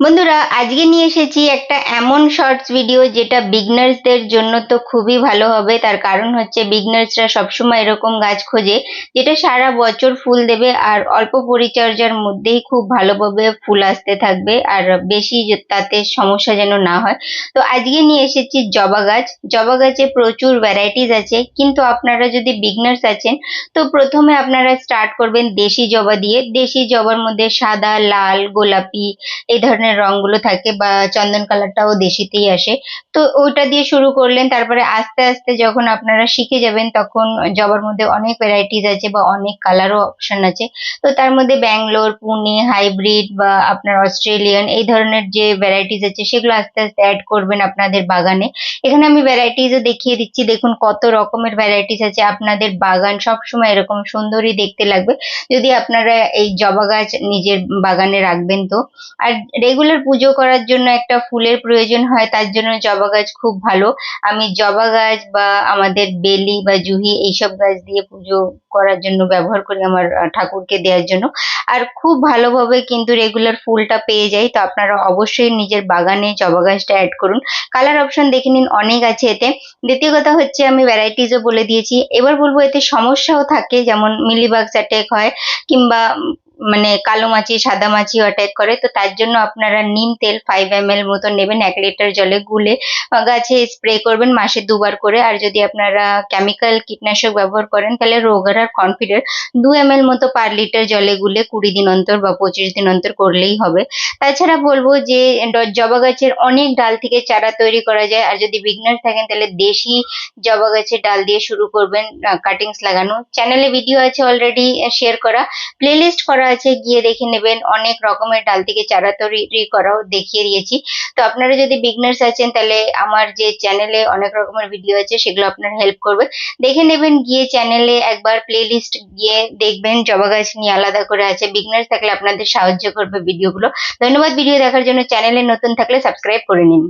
বন্ধুরা, আজকে নিয়ে এসেছি একটা এমন শর্টস ভিডিও যেটা বিগনার্সদের জন্য তো খুবই ভালো হবে। তার কারণ হচ্ছে বিগনার্সরা সবসময় এরকম গাছ খোঁজে যেটা সারা বছর ফুল দেবে আর অল্প পরিচর্যার মধ্যেই খুব ভালোভাবে ফুল আসতে থাকবে, আর বেশি তাতে সমস্যা যেন না হয়। তো আজকে নিয়ে এসেছি জবা গাছ। জবা গাছে প্রচুর ভ্যারাইটিস আছে, কিন্তু আপনারা যদি বিগনার্স আছেন তো প্রথমে আপনারা স্টার্ট করবেন দেশি জবা দিয়ে। দেশি জবার মধ্যে সাদা, লাল, গোলাপি এই ধরনের রংগুলো থাকে, বা চন্দন কালারটাও দেশিতেই আসে। তো ওইটা দিয়ে শুরু করলেন, তারপরে আস্তে আস্তে যখন আপনারা শিখে যাবেন তখন জবার মধ্যে অনেক ভ্যারাইটিস আছে বা অনেক কালারও অপশন আছে। তো তার মধ্যে ব্যাঙ্গালোর, পুনে, হাইব্রিড বা আপনার অস্ট্রেলিয়ান এই ধরনের যে ভ্যারাইটিস আছে সেগুলো আস্তে আস্তে অ্যাড করবেন আপনাদের বাগানে। এখানে আমি ভ্যারাইটিসও দেখিয়ে দিচ্ছি, দেখুন কত রকমের ভ্যারাইটিস আছে। আপনাদের বাগান সবসময় এরকম সুন্দরই দেখতে লাগবে যদি আপনারা এই জবা গাছ নিজের বাগানে রাখবেন। তো আর রেগুলার পুজো করার জন্য একটা ফুলের প্রয়োজন হয়, তার জন্য জবা গাছ খুব ভালো। আমি জবা গাছ বা আমাদের বেলি বা জুহি এইসব গাছ দিয়ে পুজো করার জন্য ব্যবহার করি, আমার ঠাকুরকে দেওয়ার জন্য। আর খুব ভালোভাবে কিন্তু রেগুলার ফুলটা পেয়ে যাই। তো আপনারা অবশ্যই নিজের বাগানে জবা গাছটা অ্যাড করুন। কালার অপশন দেখে নিন, অনেক আছে এতে। দ্বিতীয় কথা হচ্ছে আমি ভ্যারাইটিসও বলে দিয়েছি, এবার বলবো এতে সমস্যাও থাকে, যেমন মিলিবাগস অ্যাটাক হয়, কিংবা মানে কালো মাছি, সাদা মাছিও অ্যাটাক করে। তো তার জন্য আপনারা নিম তেল 5 ml মতো নেবেন, 1 লিটার জলে গুলে গাছে স্প্রে করবেন মাসে 2 বার করে। আর যদি আপনারা কেমিক্যাল কীটনাশক ব্যবহার করেন তাহলে রোগার আর কনফিডের 2 ml মতো পার লিটার জলে গুলে 20 দিন অন্তর বা 25 দিন অন্তর করলেই হবে। তাছাড়া বলবো যে জবা গাছের অনেক ডাল থেকে চারা তৈরি করা যায়। আর যদি বিগনার থাকেন তাহলে দেশি জবা গাছের ডাল দিয়ে শুরু করবেন কাটিংস লাগানো। চ্যানেলে ভিডিও আছে অলরেডি শেয়ার করা, প্লেলিস্ট করা আছে, গিয়ে দেখে নেবেন। অনেক রকমের ডাল থেকে চারা তৈরি করাও দেখিয়ে দিয়েছি। তো আপনারা যদি বিগনার্স আছেন তাহলে আমার যে চ্যানেলে অনেক রকমের ভিডিও আছে সেগুলো আপনার হেল্প করবে, দেখে নেবেন। গিয়ে চ্যানেলে একবার প্লেলিস্ট গিয়ে দেখবেন, জবা গাছ নিয়ে আলাদা করে আছে। বিগনার্স থাকলে আপনাদের সাহায্য করবে ভিডিওগুলো। ধন্যবাদ ভিডিও দেখার জন্য। চ্যানেলে নতুন থাকলে সাবস্ক্রাইব করে নিন।